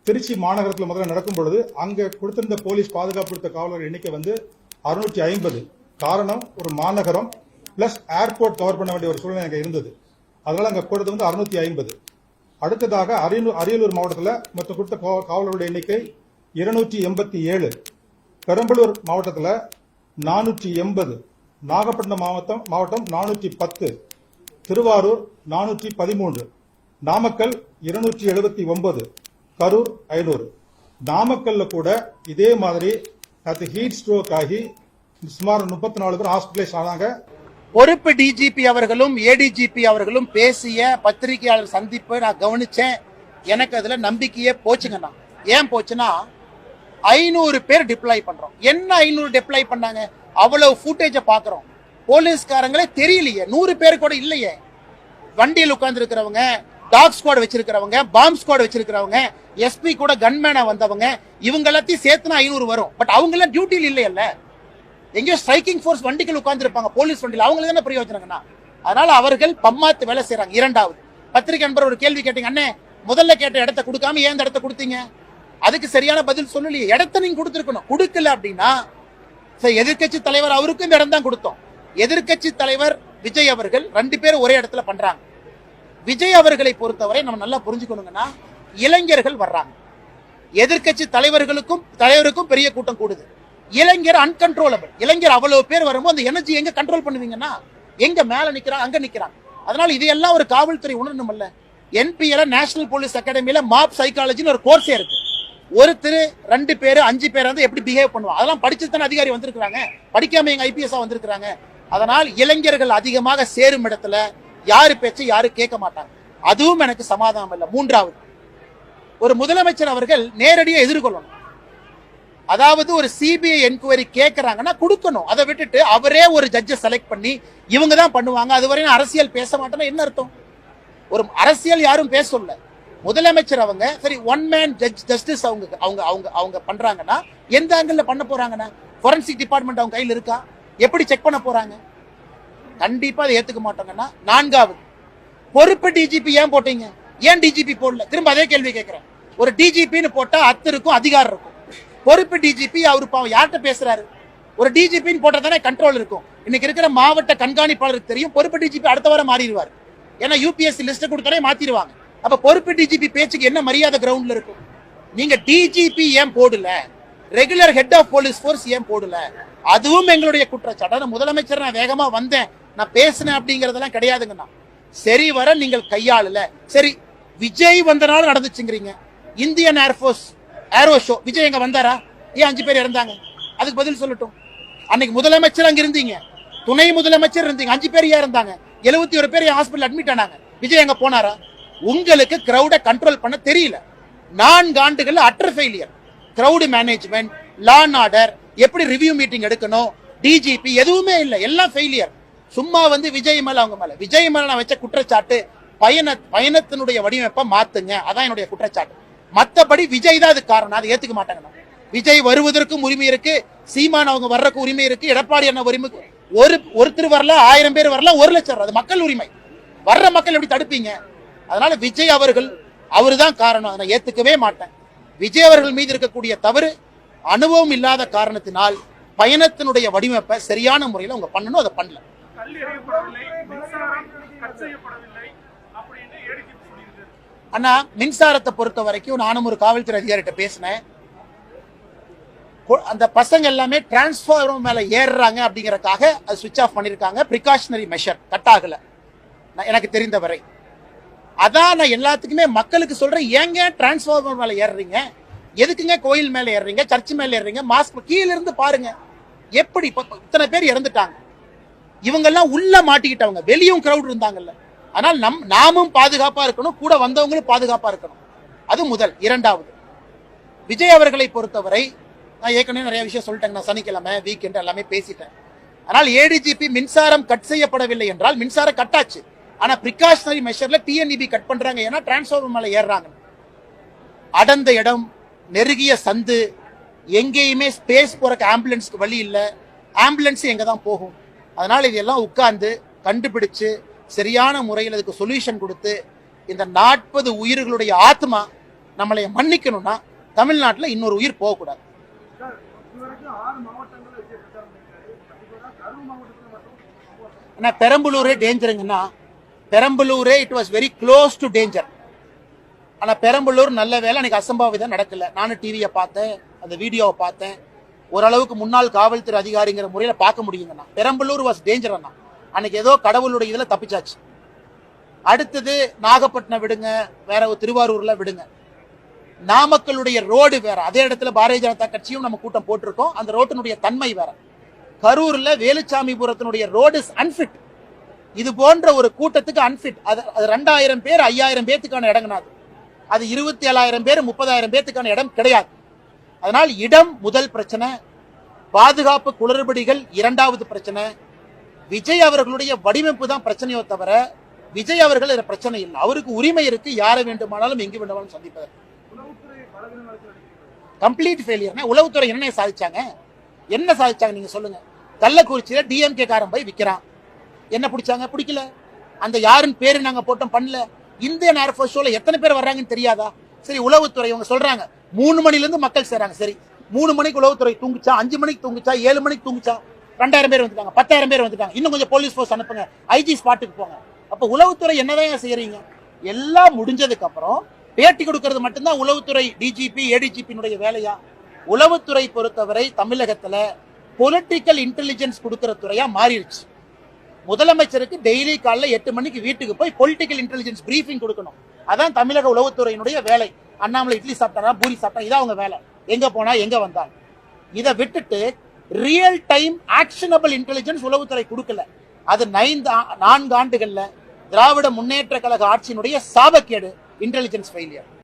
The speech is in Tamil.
திருச்சி மாநகரத்தில் முதல்ல நடக்கும் பொழுது அங்க கொடுத்திருந்த போலீஸ் பாதுகாப்பு கொடுத்த காவலர் எண்ணிக்கை வந்து 650. காரணம் ஒரு மாநகரம் பிளஸ் ஏர்போர்ட் கவர் பண்ண வேண்டிய ஒரு சூழ்நிலை அங்க இருந்தது. அதனால அங்க போடுறது வந்து 650. அடுத்ததாக அரியலூர் மாவட்டத்தில் மொத்தம் கொடுத்த காவலருடைய எண்ணிக்கை 287. பெரம்பலூர் மாவட்டத்தில் 480. நாகப்பட்டினம் மாவட்டம் 410. திருவாரூர் 413. நாமக்கல் 279. கரூர் 500. நாமக்கல்ல கூட இதே மாதிரி ஹீட் ஸ்ட்ரோக் ஆகி சுமார் 34 பேர் ஹாஸ்பிட்டலைஸ் ஆனாங்க. பொறுப்பு டிஜிபி அவர்களும் ஏடிஜிபி அவர்களும் பேசிய பத்திரிகையாளர் சந்திப்பு நான் கவனிச்சேன். எனக்கு அதுல நம்பிக்கையே போச்சுங்கண்ணா. ஏன் போச்சுன்னா 500 பேர் டிப்ளாய் பண்றோம். என்ன 500 டிப்ளாய் பண்ணாங்க? அவ்வளவு ஃபுட்டேஜ பாக்குறோம். போலீஸ்காரங்களே தெரியலையே, 100 பேர் கூட இல்லையே. வண்டியில் உட்கார்ந்து இருக்கிறவங்க, டாக் ஸ்குவாட் வச்சிருக்கிறவங்க, பாம்ப் ஸ்குவாட் வச்சிருக்கிறவங்க, எஸ்பி கூட கன்மேனா வந்தவங்க, இவங்க எல்லாத்தையும் சேர்த்துனா 500 வரும். பட் அவங்க எல்லாம் டியூட்டியில் இல்லையல்ல, எங்கேயோ ஸ்ட்ரைக்கிங் ஃபோர்ஸ் வண்டிகள் உட்கார்ந்து இருப்பாங்க போலீஸ் வண்டியில். அவங்களுக்கு என்ன பிரயோஜனங்கண்ணா? அதனால அவர்கள் பம்மாத்து வேலை செய்யறாங்க. இரண்டாவது, பத்திரிகை நண்பர் ஒரு கேள்வி கேட்டீங்க, அண்ணே முதல்ல கேட்ட இடத்த கொடுக்காம ஏன் இந்த இடத்த கொடுத்தீங்க? அதுக்கு சரியான பதில் சொல்லலையே. இடத்த நீங்க கொடுத்திருக்கணும். கொடுக்கல அப்படின்னா எதிர்கட்சி தலைவர் அவருக்கும் இந்த இடம் தான் கொடுத்தோம். எதிர்கட்சி தலைவர் விஜய் அவர்கள் 2 பேரும் ஒரே இடத்துல பண்றாங்க. விஜய் அவர்களை பொறுத்தவரை நம்ம நல்லா புரிஞ்சுக்கணுங்கன்னா, இளைஞர்கள் வர்றாங்க. எதிர்கட்சி தலைவருக்கும் பெரிய கூட்டம் கூடுது. இளைஞர் அன்கன்ட்ரோலபிள். இளைஞர் அவ்வளவு பேர் வரும்போது அந்த எனர்ஜி எங்க கண்ட்ரோல் பண்ணுவீங்கன்னா, எங்க மேல நிக்கிறாங்க அங்க நிக்கிறாங்க. அதனால இதையெல்லாம் ஒரு காவல்துறை உணரணும். என்பிஎல நேஷனல் போலீஸ் அகாடமியில மாப் சைக்காலஜின்னு ஒரு கோர்ஸே இருக்கு. ஒருத்தர் 2 பேர் 5 பேர் வந்து எப்படி பிஹேவ் பண்ணுவாங்க, அதெல்லாம் படிச்சு தானே அதிகாரி வந்திருக்காங்க, படிக்காம எங்க ஐபிஎஸ் வந்திருக்காங்க. அதனால் இளைஞர்கள் அதிகமாக சேரும் இடத்துல யாரு பேச்சு யாரு கேட்க மாட்டாங்க. அதுவும் எனக்கு சமாதானம் இல்லை. மூன்றாவது, ஒரு முதலமைச்சர் அவர்கள் நேரடியா எதிர்கொள்ளணும். அதாவது ஒரு சிபிஐ என்கொயரி கேட்கறாங்கன்னா கொடுக்கணும். அதை விட்டுட்டு அவரே ஒரு ஜட்ஜை செலக்ட் பண்ணி இவங்க தான் பண்ணுவாங்க, அதுவரை அரசியல் பேச மாட்டேன்னா என்ன அர்த்தம்? ஒரு அரசியல் யாரும் பேச சொல்ல. முதலமைச்சர் அவங்க சரி ஒன் மேன் ஜஸ்டிஸ் அவங்க பண்றாங்கன்னா எந்த ஆங்கிள் பண்ண போறாங்கன்னா, ஃபோரன்சிக் டிபார்ட்மெண்ட் அவங்க கையில் இருக்கா? எப்படி செக் பண்ண போறாங்க? கண்டிப்பா அதை ஏத்துக்க மாட்டாங்கன்னா. நான்காவது, பொறுப்பு டிஜிபி ஏன் போட்டீங்க? ஏன் டிஜிபி போடல? திரும்ப அதே கேள்வி கேட்கிறேன். ஒரு டிஜிபின்னு போட்டா அத்தருக்கும் அதிகாரம் இருக்கும். பொறுப்பு டிஜிபி அவரு யார்கிட்ட பேசுறாரு? ஒரு டிஜிபின்னு போட்டா தானே கண்ட்ரோல் இருக்கும். இன்னைக்கு இருக்கிற மாவட்ட கண்காணிப்பாளருக்கு தெரியும் பொறுப்பு டிஜிபி அடுத்த வாரம் மாறிடுவார். ஏன்னா யூபிஎஸ்சி லிஸ்ட் கொடுத்தாலே மாத்திடுவாங்க. அப்ப பொறுப்பு டிஜிபி பேச்சுக்கு என்ன மரியாதை கிரவுண்ட்ல இருக்கும்? நீங்க டிஜிபி ஏன் போடல? Regular head of police force ஏன் போடல? அதுவும் எங்களுடைய குற்றச்சாட்டு. முதலமைச்சர் நான் வேகமா வந்தேன், நான் பேசினேன் அப்படிங்கறதெல்லாம் கிடையாதுங்கண்ணா. சரி வர நீங்கள் கையாளல. சரி, விஜய் வந்தனால நடந்துச்சுங்கிறீங்க. Indian air force aero show Vijay எங்க வந்தாரா? ஏன் 5 பேர் இறந்தாங்க? அதுக்கு பதில் சொல்லட்டும். அன்னைக்கு முதலமைச்சர் அங்க இருந்தீங்க, துணை முதலமைச்சர் இருந்தீங்க, 5 பேர் ஏன் இருந்தாங்க? 71 பேர் ஹாஸ்பிட்டல் அட்மிட் ஆனாங்க. விஜய் எங்க போனாரா? உங்களுக்கு கிரௌட கண்ட்ரோல் பண்ண தெரியல. 4 ஆண்டுகள் utter failure. Crowd management, law and order, எப்படி ரிவ்யூ மீட்டிங் எடுக்கணும், டிஜிபி எதுவுமே இல்லை, எல்லாம் ஃபெயிலியர். சும்மா வந்து விஜய் மேல அவங்க மேல விஜய் மேல நான் வச்ச குற்றச்சாட்டு பயணத்தினுடைய வடிவமைப்பை மாத்துங்க, அதான் என்னுடைய குற்றச்சாட்டு. மத்தபடி விஜய் தான் அது காரணம், அதை ஏத்துக்க மாட்டாங்க. விஜய் வருவதற்கும் உரிமை இருக்கு, சீமான் அவங்க வர்றதுக்கு உரிமை இருக்கு, எடப்பாடி என்ன உரிமை. ஒருத்தர் வரல, 1000 பேர் வரல, 1 லட்சம், அது மக்கள் உரிமை. வர்ற மக்கள் எப்படி தடுப்பீங்க? அதனால விஜய் அவருதான் காரணம், அதை ஏத்துக்கவே மாட்டேன். விஜய் அவர்கள் மீது இருக்கக்கூடிய தவறு அனுபவம் இல்லாத காரணத்தினால் பயணத்தினுடைய வடிவமைப்பை சரியான முறையில் அவங்க பண்ணணும், அதை பண்ணல. அண்ணா, மின்சாரத்தை பொறுத்த வரைக்கும் நானும் ஒரு காவல்துறை அதிகாரிகிட்ட பேசினேன். அந்த பசங்க எல்லாமே டிரான்ஸ்பார்மர் மேல ஏறுறாங்க அப்படிங்கறதுக்காக அது சுவிட்ச் ஆஃப் பண்ணிருக்காங்க. பிரிகாஷனரி மெஷர் கட் ஆகல எனக்கு தெரிந்த வரை. அதான் நான் எல்லாத்துக்குமே மக்களுக்கு சொல்றேன், ஏங்க டிரான்ஸ்பார்மர் மேல ஏறுறீங்க? எதுக்குங்க கோயில் மேல ஏறுறீங்க, சர்ச் மேல ஏறுறீங்க? மாஸ்க் கீழ இருந்து பாருங்க, எப்படி இத்தனை பேர் இறந்துட்டாங்க. இவங்க எல்லாம் உள்ள மாட்டிக்கிட்டவங்க, வெளியும் கிரௌட் இருந்தாங்கல்ல. ஆனால் நாமும் பாதுகாப்பா இருக்கணும், கூட வந்தவங்களும் பாதுகாப்பா இருக்கணும். அது முதல். இரண்டாவது, விஜய் அவர்களை பொறுத்தவரை நான் ஏற்கனவே நிறைய விஷயம் சொல்லிட்டேன். நான் சனிக்கிழமை வீக்கெண்ட் எல்லாமே பேசிட்டேன். ஆனால் ஏடிஜிபி மின்சாரம் கட் செய்யப்படவில்லை என்றால் மின்சாரம் கட்டாச்சு. ஆனா பிரிகாஷனரி மெஷர்ல டிஎன்இபி கட் பண்றாங்க, ஏன்னா டிரான்ஸ்பார்மர் மேல ஏறாங்க. அடர்ந்த இடம், நெருங்கிய சந்து, எங்கேயுமே ஸ்பேஸ் போறக்கு ஆம்புலன்ஸ்க்கு வழி இல்லை, ஆம்புலன்ஸ் எங்க தான் போகும்? அதனால இதெல்லாம் உட்கார்ந்து கண்டுபிடிச்சு சரியான முறையில் அதுக்கு சொல்யூஷன் கொடுத்து இந்த 40 உயிர்களுடைய ஆத்மா நம்மளை மன்னிக்கணும்னா தமிழ்நாட்டுல இன்னொரு உயிர் போகக்கூடாது. ஆனா பெரம்பலூரே டேஞ்சருங்கன்னா, பெரம்பலூரே it was very close to danger. ஆனா பெரம்பலூர் நல்ல வேலை அன்னைக்கு அசம்பாவிதம் நடக்கல. நானும் டிவியை பார்த்தேன், அந்த வீடியோவை பார்த்தேன். ஓரளவுக்கு முன்னாள் காவல்துறை அதிகாரிங்கிற முறையில பார்க்க முடியுங்கண்ணா. பெரம்பலூர் வாஸ் டேஞ்சர் அண்ணா. அன்னைக்கு ஏதோ கடவுளுடைய இதுல தப்பிச்சாச்சு. அடுத்தது நாகப்பட்டினம் விடுங்க, வேற ஒரு திருவாரூர்ல விடுங்க. நாமக்கலுடைய ரோடு வேற. அதே இடத்துல பாரதிய ஜனதா கட்சியும் நம்ம கூட்டம் போட்டிருக்கோம். அந்த ரோட்டினுடைய தன்மை வேற. கரூர்ல வேலுச்சாமிபுரத்தினுடைய ரோடு இஸ் அன்ஃபிட். இது போன்ற ஒரு கூட்டத்துக்கு அன்ஃபிட். அது 2000 பேர் 5000 பேத்துக்கான இடங்கனாது. அது 27,000 பேர் 30,000 பேத்துக்கான இடம் கிடையாது. அதனால் இடம் முதல் பிரச்சனை, பாதுகாப்பு குளறுபடிகள் இரண்டாவது பிரச்சனை. விஜய் அவர்களுடைய வடிவமைப்பு தான் பிரச்சனையோ தவிர விஜய் அவர்கள் இதுல பிரச்சனை இல்லை. அவருக்கு உரிமை இருக்கு, யாரை வேண்டுமானாலும் எங்கு வேண்டுமானாலும் சந்திப்பதற்கு. Complete failure. உளவுத்துறை என்ன சாதிச்சாங்க? என்ன சாதிச்சாங்க நீங்க சொல்லுங்க. கள்ளக்குறிச்சியில டிஎம்கே காரன் போய் விக்கிறான். என்ன பிடிச்சாங்க? பிடிக்கல. அந்த யாருன்னு பேரு நாங்க போட்டோம் பண்ணல. இந்தியன் ஏர்ஃபோர்ஸ் ஷோல எத்தனை பேர் வர்றாங்கன்னு தெரியாதா? சரி, உளவுத்துறை இவங்க சொல்றாங்க 3 மணில இருந்து மக்கள் சேராங்க. சரி, 3 மணிக்கு உளவுத்துறை தூங்குச்சா, 5 மணிக்கு தூங்குச்சா, 7 மணிக்கு தூங்குச்சா? 2000 பேர் வந்துட்டாங்க, 10,000 பேர் வந்துட்டாங்க. இன்னும் கொஞ்சம் போலீஸ் போர்ஸ் அனுப்புங்க, ஐஜி ஸ்பாட்டுக்கு போங்க. அப்ப உளவுத்துறை என்னதான் செய்யறீங்க? எல்லாம் முடிஞ்சதுக்கு அப்புறம் பேட்டி கொடுக்கிறது மட்டும்தான் உளவுத்துறை டிஜிபி ஏடிஜிபியினுடைய வேலையா? உளவுத்துறை பொறுத்தவரை தமிழகத்துல பொலிட்டிக்கல் இன்டெலிஜென்ஸ் கொடுக்கிற துறையா மாறிடுச்சு. முதலமைச்சருக்கு டெய்லி காலைல 8 மணிக்கு வீட்டுக்கு போய் பொலிட்டிக்கல் இன்டெலிஜென்ஸ் பிரீஃபிங் கொடுக்கணும். அதான் தமிழக உளவுத்துறையினுடைய வேலை. அண்ணாமலை இட்லி சாப்பிட்டாரா, பூரி சாப்பிட்டா, இதான் அவங்க வேலை. எங்க போனா எங்க வந்தாங்க. இதை விட்டுட்டு ரியல் டைம் ஆக்ஷனபிள் இன்டெலிஜென்ஸ் உளவுத்துறை கொடுக்கல. அது 4 ஆண்டுகள்ல திராவிட முன்னேற்ற கழக ஆட்சியினுடைய சாபக்கேடு, இன்டெலிஜென்ஸ் ஃபெயிலியர்.